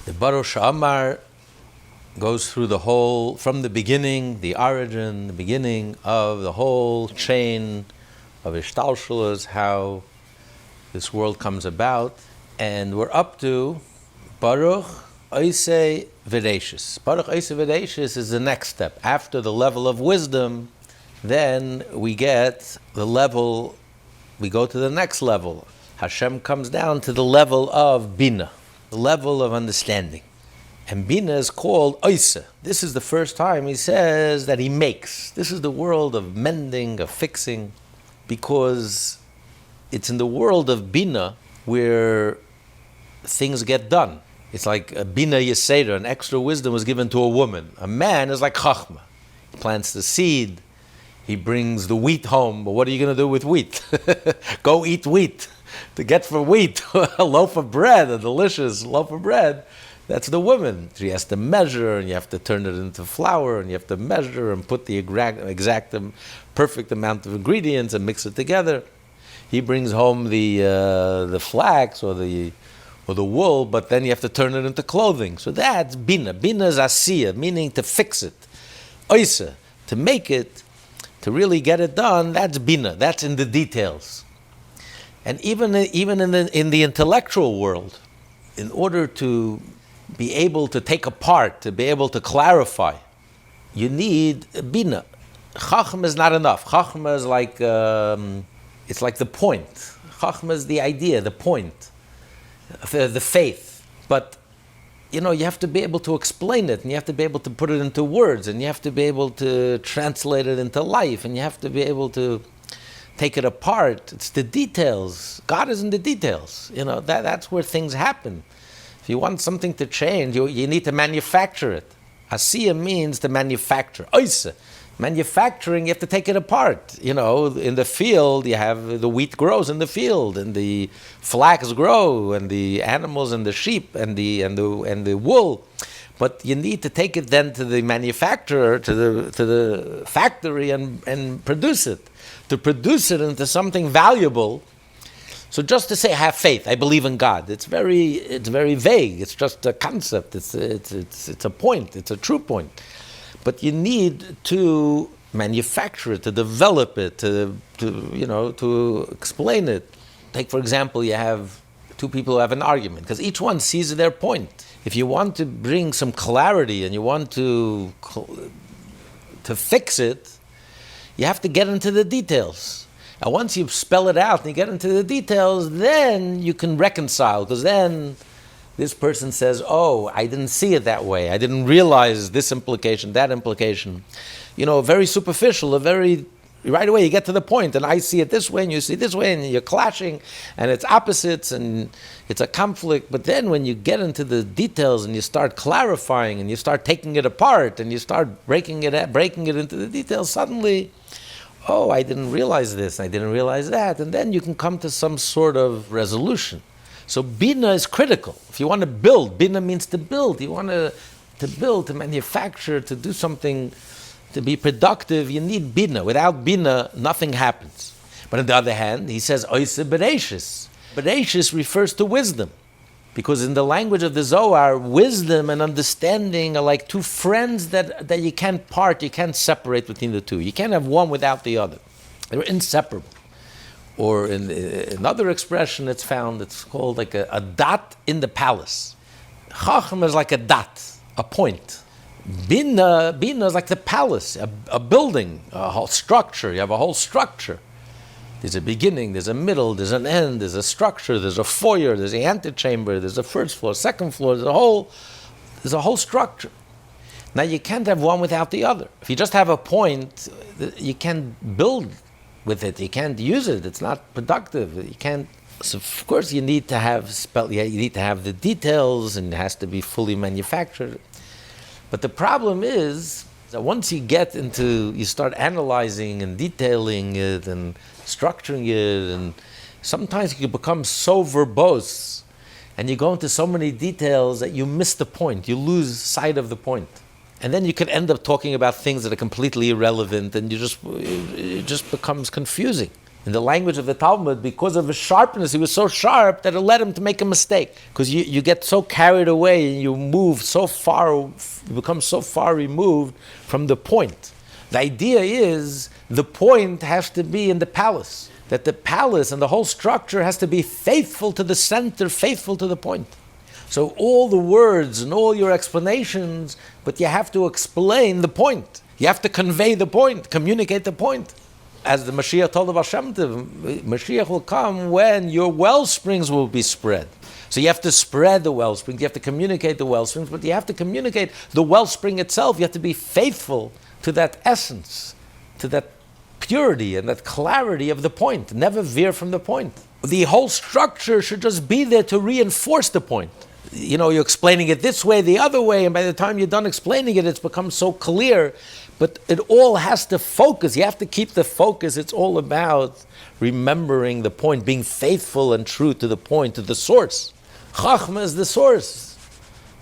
The Baruch Sheamar goes through the whole, from the beginning, the origin, the beginning of the whole chain of Ishtalshalas, how this world comes about, and we're up to Baruch Oisei V'Reishis. Baruch Oisei V'Reishis is the next step. After the level of wisdom, then we get the level, we go to the next level. Hashem comes down to the level of Bina, the level of understanding. And Bina is called Oiseh. This is the first time he says that he makes. This is the world of mending, of fixing, because it's in the world of Bina where things get done. It's like a Bina Yeseder, an extra wisdom was given to a woman. A man is like Chachma. He plants the seed, he brings the wheat home, but what are you going to do with wheat? Go eat wheat. To get for wheat, a loaf of bread, a delicious loaf of bread, that's the woman. She has to measure, and you have to turn it into flour, and you have to measure and put the exact perfect amount of ingredients and mix it together. He brings home the flax or the wool, but then you have to turn it into clothing. So that's Bina. Bina is Asiyah, meaning to fix it. Oiseh, to make it, to really get it done, that's Bina. That's in the details. And even in the intellectual world, in order to be able to take apart, to be able to clarify, you need Bina. Chachma is not enough. Chachma is like, it's like the point. Chachma is the idea, the point, the faith. But, you have to be able to explain it, and you have to be able to put it into words, and you have to be able to translate it into life, and you have to be able to take it apart. It's the details. God is in the details. That's where things happen. If you want something to change, you need to manufacture it. Asiya means to manufacture. Oiseh. Manufacturing, you have to take it apart. In the field, you have the wheat grows in the field, and the flax grow, and the animals and the sheep and the wool. But you need to take it then to the manufacturer, to the factory, and produce it. To produce it into something valuable. So just to say, have faith, I believe in God, it's very vague. It's just a concept. It's a point. It's a true point. But you need to manufacture it, to develop it, to explain it. Take, for example, you have two people who have an argument, because each one sees their point. If you want to bring some clarity and you want to fix it, you have to get into the details. And once you spell it out and you get into the details, then you can reconcile, because then this person says, oh, I didn't see it that way. I didn't realize this implication, that implication. Very superficial, right away you get to the point, and I see it this way and you see it this way, and you're clashing, and it's opposites, and it's a conflict. But then when you get into the details and you start clarifying and you start taking it apart and you start breaking it into the details, suddenly, oh, I didn't realize this, I didn't realize that, and then you can come to some sort of resolution. So Bina is critical. If you want to build, Bina means to build. You want to build, to manufacture, to do something, to be productive, you need Bina. Without Bina, nothing happens. But on the other hand, he says, Oiseh Bereishis. Bereishis refers to wisdom. Because in the language of the Zohar, wisdom and understanding are like two friends that you can't part, you can't separate between the two. You can't have one without the other. They're inseparable. Or in another expression it's found, it's called like a dot in the palace. Chacham is like a dot, a point. Bina is like the palace, a building, a whole structure. You have a whole structure. There's a beginning, there's a middle, there's an end, there's a structure, there's a foyer, there's an antechamber, there's a first floor, second floor, there's a whole structure. Now you can't have one without the other. If you just have a point, you can't build with it, you can't use it, it's not productive, you can't. So of course you need to have the details, and it has to be fully manufactured. But the problem is that once you start analyzing and detailing it and structuring it, and sometimes you can become so verbose and you go into so many details that you miss the point, you lose sight of the point. And then you could end up talking about things that are completely irrelevant, and it just becomes confusing. In the language of the Talmud, because of his sharpness, he was so sharp that it led him to make a mistake. Because you get so carried away and you move so far, you become so far removed from the point. The idea is the point has to be in the palace. That the palace and the whole structure has to be faithful to the center, faithful to the point. So all the words and all your explanations, but you have to explain the point. You have to convey the point, communicate the point. As the Mashiach told the Baal Shem Tov, Mashiach will come when your well springs will be spread. So you have to spread the well springs, you have to communicate the well springs, but you have to communicate the wellspring itself. You have to be faithful to that essence, to that purity and that clarity of the point. Never veer from the point. The whole structure should just be there to reinforce the point. You're explaining it this way, the other way, and by the time you're done explaining it, it's become so clear. But it all has to focus. You have to keep the focus. It's all about remembering the point, being faithful and true to the point, to the source. Chachma is the source.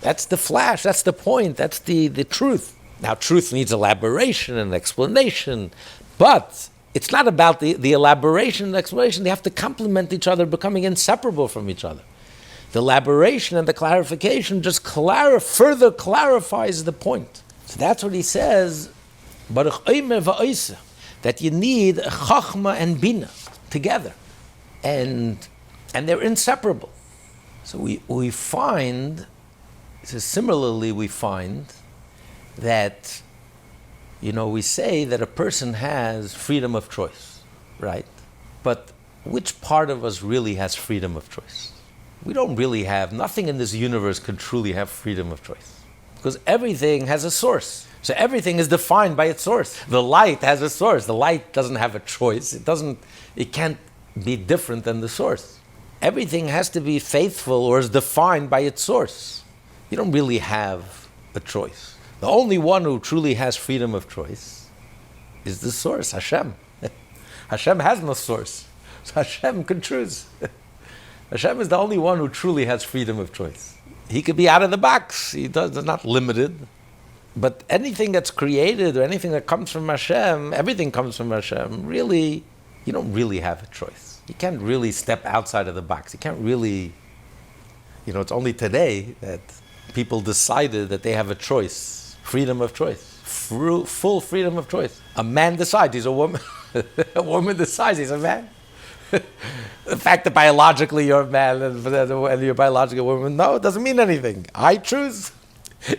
That's the flash. That's the point. That's the truth. Now, truth needs elaboration and explanation, but it's not about the elaboration and explanation. They have to complement each other, becoming inseparable from each other. The elaboration and the clarification just further clarifies the point. So that's what he says, Baruch Sheamar va'osa, that you need Chachma and Bina together. And they're inseparable. So we find, similarly we find that, we say that a person has freedom of choice, right? But which part of us really has freedom of choice? We don't really have, nothing in this universe can truly have freedom of choice. Because everything has a source. So everything is defined by its source. The light has a source. The light doesn't have a choice. It can't be different than the source. Everything has to be faithful or is defined by its source. You don't really have a choice. The only one who truly has freedom of choice is the source, Hashem. Hashem has no source. So Hashem can choose. Hashem is the only one who truly has freedom of choice. He could be out of the box. He's not limited. But anything that's created or anything that comes from Hashem, everything comes from Hashem, really, you don't really have a choice. You can't really step outside of the box. You can't really, it's only today that people decided that they have a choice, freedom of choice, full freedom of choice. A man decides he's a woman. A woman decides he's a man. The fact that biologically you're a man and you're biologically a woman, no, it doesn't mean anything. I choose.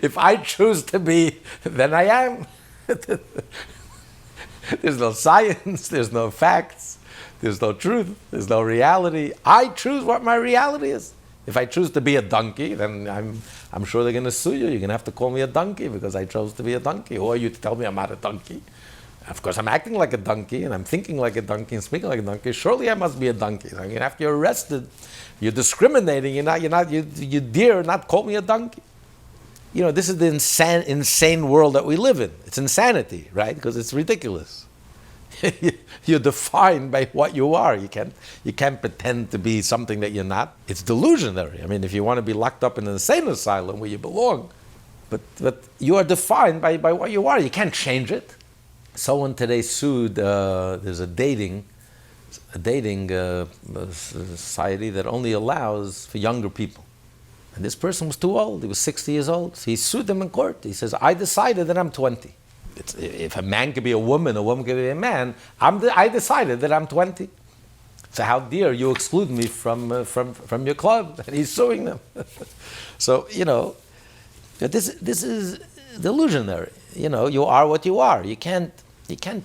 If I choose to be, then I am. There's no science, there's no facts, there's no truth, there's no reality. I choose what my reality is. If I choose to be a donkey, then I'm sure they're going to sue you. You're going to have to call me a donkey because I chose to be a donkey. Or you tell me I'm not a donkey. Of course, I'm acting like a donkey, and I'm thinking like a donkey, and speaking like a donkey. Surely I must be a donkey. I mean, after you're arrested, you're discriminating. You dare not call me a donkey. This is the insane world that we live in. It's insanity, right? Because it's ridiculous. You're defined by what you are. You can't pretend to be something that you're not. It's delusionary. I mean, if you want to be locked up in an insane asylum where you belong, but you are defined by what you are. You can't change it. Someone today sued, there's a dating society that only allows for younger people. And this person was too old. He was 60 years old. So he sued them in court. He says, I decided that I'm 20. If a man could be a woman could be a man, I decided that I'm 20. So how dare you exclude me from your club? And he's suing them. So, this is delusionary. You are what you are. You can't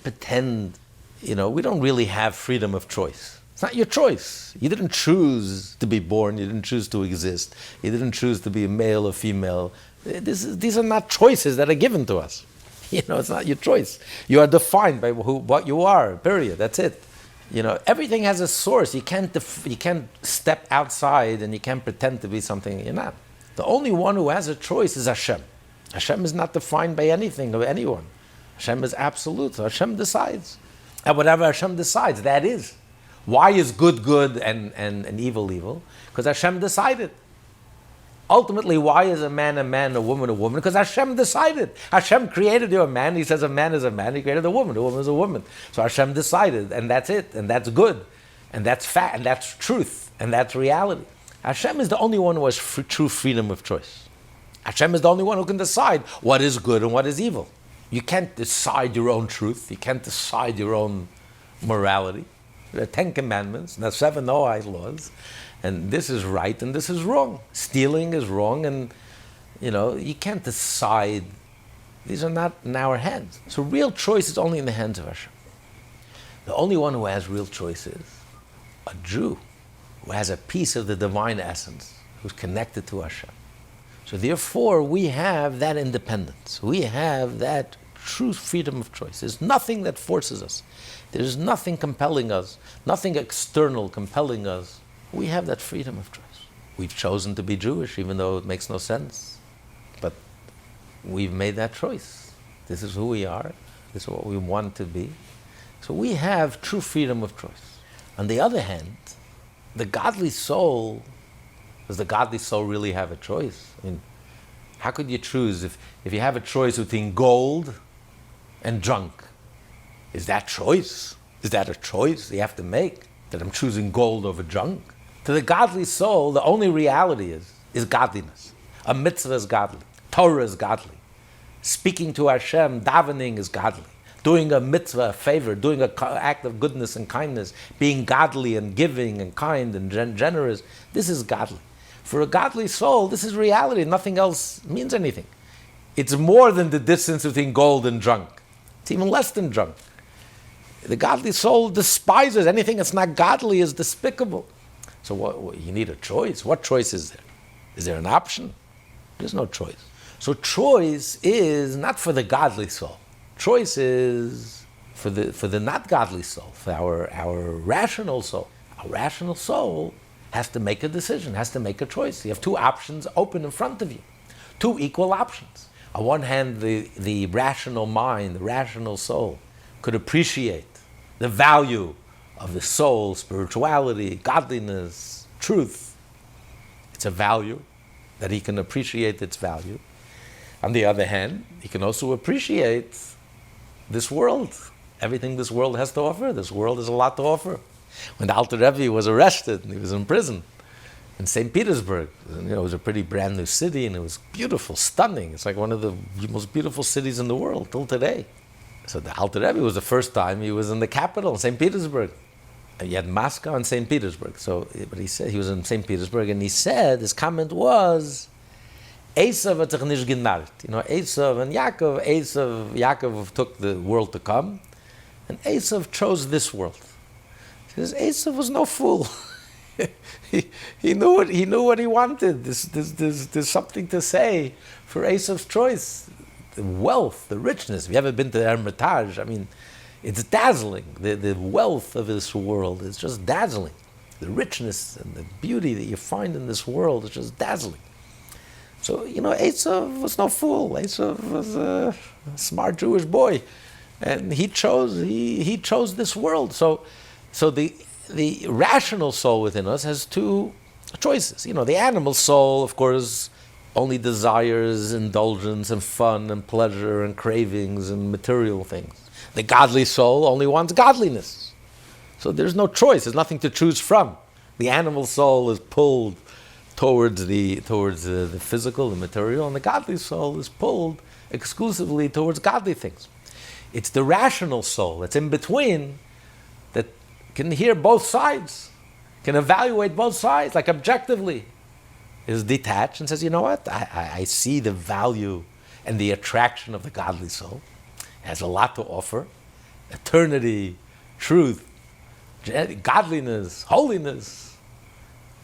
pretend. We don't really have freedom of choice. It's not your choice. You didn't choose to be born. You didn't choose to exist. You didn't choose to be a male or female. These are not choices that are given to us. It's not your choice. You are defined by what you are. Period. That's it. Everything has a source. You can't step outside and you can't pretend to be something you're not. The only one who has a choice is Hashem. Hashem is not defined by anything or anyone. Hashem is absolute. So Hashem decides. And whatever Hashem decides, that is. Why is good and evil evil? Because Hashem decided. Ultimately, why is a man, a woman, a woman? Because Hashem decided. Hashem created you a man. He says a man is a man. He created a woman is a woman. So Hashem decided, and that's it, and that's good, and that's fact, and that's truth, and that's reality. Hashem is the only one who has true freedom of choice. Hashem is the only one who can decide what is good and what is evil. You can't decide your own truth. You can't decide your own morality. There are 10 commandments, and there are 7 Noahide laws. And this is right and this is wrong. Stealing is wrong, and you can't decide. These are not in our hands. So real choice is only in the hands of Hashem. The only one who has real choice is a Jew who has a piece of the divine essence, who's connected to Hashem. So therefore, we have that independence. We have that true freedom of choice. There's nothing that forces us. There's nothing compelling us, nothing external compelling us. We have that freedom of choice. We've chosen to be Jewish, even though it makes no sense. But we've made that choice. This is who we are. This is what we want to be. So we have true freedom of choice. On the other hand, the godly soul, does the godly soul really have a choice? I mean, how could you choose if you have a choice between gold and junk? Is that choice? Is that a choice you have to make? That I'm choosing gold over junk? To the godly soul, the only reality is godliness. A mitzvah is godly. Torah is godly. Speaking to Hashem, davening is godly. Doing a mitzvah, a favor, doing an act of goodness and kindness, being godly and giving and kind and generous, this is godly. For a godly soul, this is reality. Nothing else means anything. It's more than the distance between gold and junk. It's even less than junk. The godly soul despises anything that's not godly is despicable. So what, you need a choice. What choice is there? Is there an option? There's no choice. So choice is not for the godly soul. Choice is for the not godly soul, for our rational soul. Our rational soul has to make a decision, has to make a choice. You have 2 options open in front of you. 2 equal options. On one hand, the rational mind, the rational soul, could appreciate the value of the soul, spirituality, godliness, truth. It's a value that he can appreciate its value. On the other hand, he can also appreciate this world, everything this world has to offer. This world has a lot to offer. When the Alter Rebbe was arrested and he was in prison in St. Petersburg, it was a pretty brand new city and it was beautiful, stunning. It's like one of the most beautiful cities in the world till today. So the Alter Rebbe was the first time he was in the capital, in St. Petersburg. You had Moscow and St. Petersburg. But he said he was in St. Petersburg, and he said his comment was, Esav hat sich nicht genarrt. Esav and Yaakov took the world to come, and Esav chose this world. He says Esav was no fool. he knew what he wanted. There's something to say for Esav's choice. The wealth, the richness. If you ever been to the Hermitage, I mean, it's dazzling. The wealth of this world is just dazzling. The richness and the beauty that you find in this world is just dazzling. So, Esav was no fool. Esav was a smart Jewish boy. And he chose this world. So the rational soul within us has 2 choices. The animal soul, of course, only desires indulgence and fun and pleasure and cravings and material things. The godly soul only wants godliness. So there's no choice. There's nothing to choose from. The animal soul is pulled towards the physical, the material, and the godly soul is pulled exclusively towards godly things. It's the rational soul that's in between that can hear both sides, can evaluate both sides, like objectively, is detached and says, you know what, I see the value and the attraction of the godly soul. It has a lot to offer. Eternity, truth, godliness, holiness,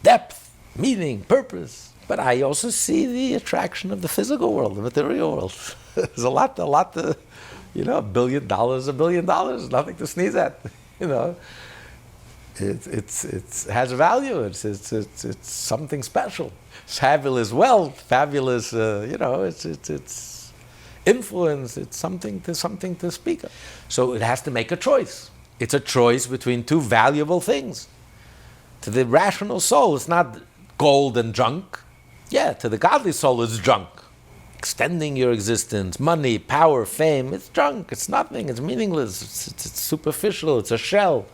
depth, meaning, purpose. But I also see the attraction of the physical world, the material world. There's a lot to, $1 billion, $1 billion, nothing to sneeze at. It has value. It's something special. Fabulous wealth, fabulous. It's influence. It's something to speak of. So it has to make a choice. It's a choice between 2 valuable things. To the rational soul, it's not gold and junk. Yeah, to the godly soul it's junk. Extending your existence, money, power, fame, it's junk, it's nothing, it's meaningless, it's superficial, it's a shell.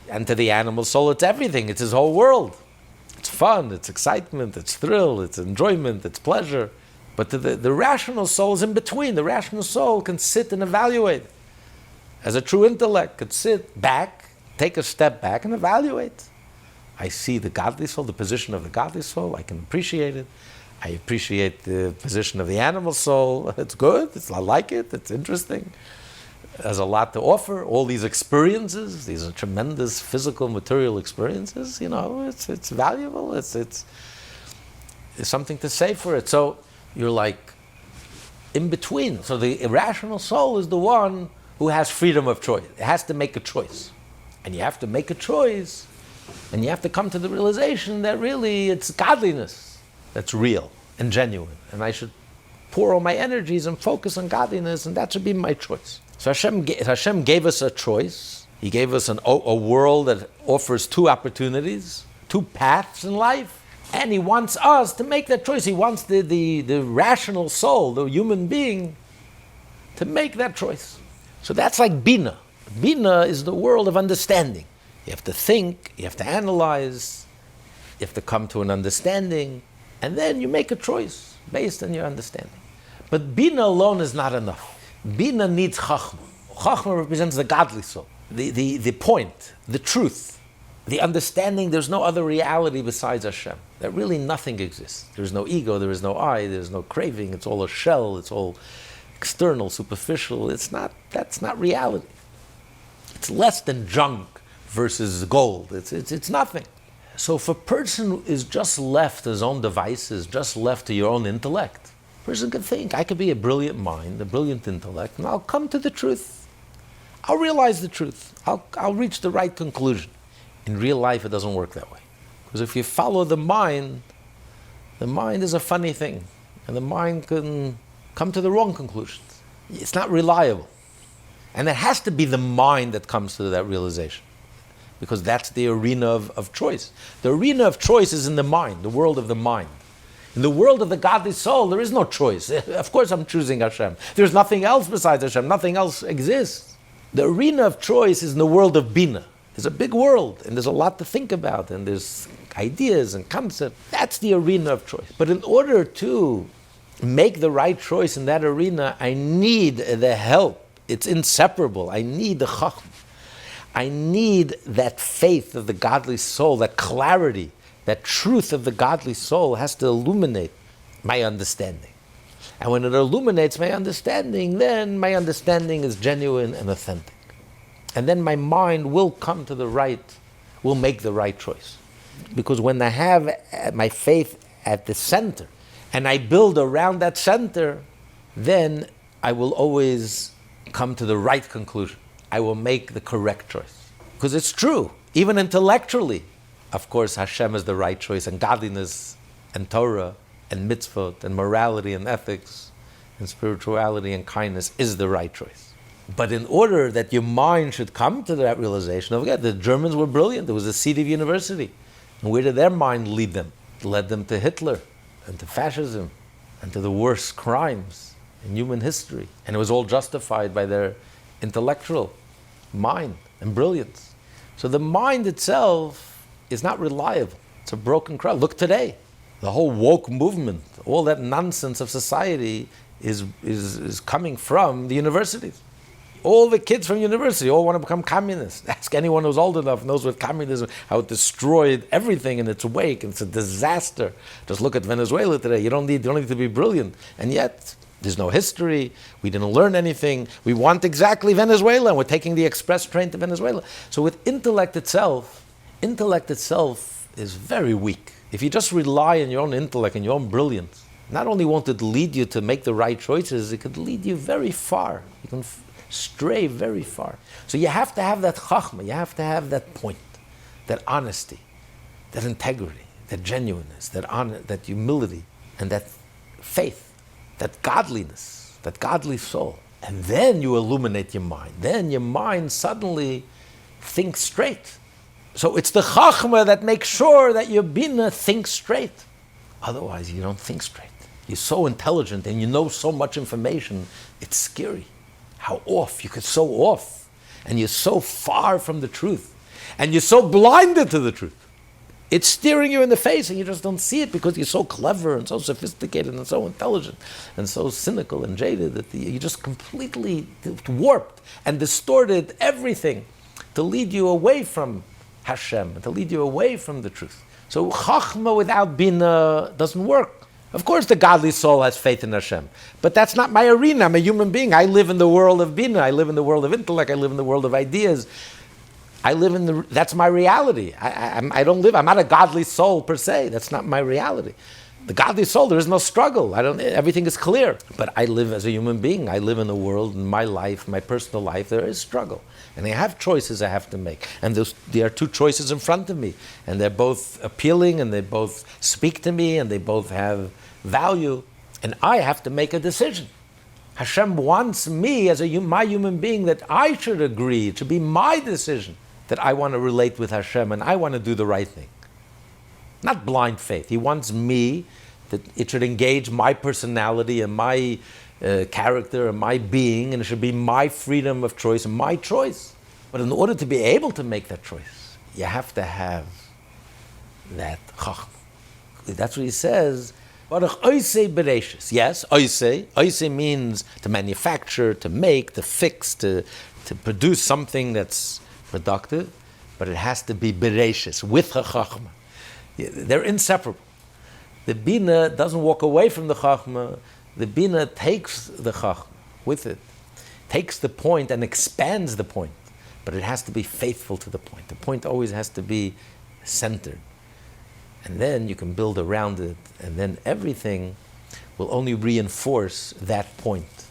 And to the animal soul it's everything, it's his whole world. It's fun, it's excitement, it's thrill, it's enjoyment, it's pleasure. But to the rational soul is in between. The rational soul can sit and evaluate. As a true intellect, could sit back, take a step back and evaluate. I see the godly soul, the position of the godly soul, I can appreciate it. I appreciate the position of the animal soul. It's good, I like it, it's interesting. It has a lot to offer. All these experiences, these are tremendous physical, material experiences, it's valuable, it's something to say for it. So you're like in between. So the irrational soul is the one who has freedom of choice. It has to make a choice. And you have to make a choice, and you have to come to the realization that really it's godliness that's real and genuine. And I should pour all my energies and focus on godliness, and that should be my choice. So Hashem gave us a choice. He gave us a world that offers two opportunities, two paths in life. And He wants us to make that choice. He wants the rational soul, the human being, to make that choice. So that's like Bina. Bina is the world of understanding. You have to think, you have to analyze, you have to come to an understanding, and then you make a choice based on your understanding. But Bina alone is not enough. Bina needs Chachma. Chachma represents the godly soul, the point, the truth, the understanding there's no other reality besides Hashem, that really nothing exists. There's no ego, there is no I, there's no craving, it's all a shell, it's all external, superficial. That's not reality. It's less than junk versus gold. It's nothing. So if a person is just left to his own devices, just left to your own intellect, a person could think, I could be a brilliant mind, a brilliant intellect, and I'll come to the truth. I'll realize the truth. I'll reach the right conclusion. In real life, it doesn't work that way. Because if you follow the mind is a funny thing. And the mind can come to the wrong conclusions. It's not reliable. And it has to be the mind that comes to that realization. Because that's the arena of choice. The arena of choice is in the mind, the world of the mind. In the world of the godly soul, there is no choice. Of course I'm choosing Hashem. There's nothing else besides Hashem. Nothing else exists. The arena of choice is in the world of Bina. There's a big world, and there's a lot to think about, and there's ideas and concepts. That's the arena of choice. But in order to make the right choice in that arena, I need the help. It's inseparable. I need the Chachma. I need that faith of the godly soul, that clarity, that truth of the godly soul has to illuminate my understanding. And when it illuminates my understanding, then my understanding is genuine and authentic. And then my mind will will make the right choice. Because when I have my faith at the center, and I build around that center, then I will always come to the right conclusion. I will make the correct choice. Because it's true, even intellectually. Of course, Hashem is the right choice, and godliness, and Torah, and mitzvot, and morality, and ethics, and spirituality, and kindness is the right choice. But in order that your mind should come to that realization, don't forget, the Germans were brilliant. There was a seat of university. And where did their mind lead them? It led them to Hitler, and to fascism, and to the worst crimes in human history. And it was all justified by their intellectual mind and brilliance. So the mind itself is not reliable. It's a broken crowd. Look today. The whole woke movement, all that nonsense of society is coming from the universities. All the kids from university all want to become communists. Ask anyone who's old enough, knows what communism, how it destroyed everything in its wake. It's a disaster. Just look at Venezuela today. You don't need to be brilliant. And yet, there's no history. We didn't learn anything. We want exactly Venezuela, and we're taking the express train to Venezuela. So with intellect itself is very weak. If you just rely on your own intellect and your own brilliance, not only won't it lead you to make the right choices, it could lead you very far. You can stray very far. So you have to have that chachma, you have to have that point, that honesty, that integrity, that genuineness, that humility, and that faith, that godliness, that godly soul. And then you illuminate your mind. Then your mind suddenly thinks straight. So it's the chachma that makes sure that your bina thinks straight. Otherwise, you don't think straight. You're so intelligent and you know so much information, it's scary. How off, you get so off. And you're so far from the truth. And you're so blinded to the truth. It's staring you in the face and you just don't see it because you're so clever and so sophisticated and so intelligent and so cynical and jaded that you just completely warped and distorted everything to lead you away from Hashem, to lead you away from the truth. So Chachma without Bina doesn't work. Of course the godly soul has faith in Hashem, but that's not my arena. I'm a human being. I live in the world of Bina. I live in the world of intellect. I live in the world of ideas. That's my reality. I don't live, I'm not a godly soul per se. That's not my reality. The godly soul, there is no struggle. Everything is clear. But I live as a human being. I live in the world, in my life, my personal life, there is struggle. And I have choices I have to make. And there are two choices in front of me. And they're both appealing, and they both speak to me, and they both have value. And I have to make a decision. Hashem wants me as my human being that I should agree. It should be my decision that I want to relate with Hashem and I want to do the right thing. Not blind faith. He wants me that it should engage my personality and my character and my being, and it should be my freedom of choice and my choice. But in order to be able to make that choice, you have to have that chachma. That's what he says. Baruch Oisei Bereishis. Yes, Oisei. Oisei means to manufacture, to make, to fix, to produce something that's productive, but it has to be Bereishis, with a chachma. They're inseparable. The Bina doesn't walk away from the chachma. The Bina takes the chachma with it, takes the point and expands the point, but it has to be faithful to the point. The point always has to be centered. And then you can build around it, and then everything will only reinforce that point.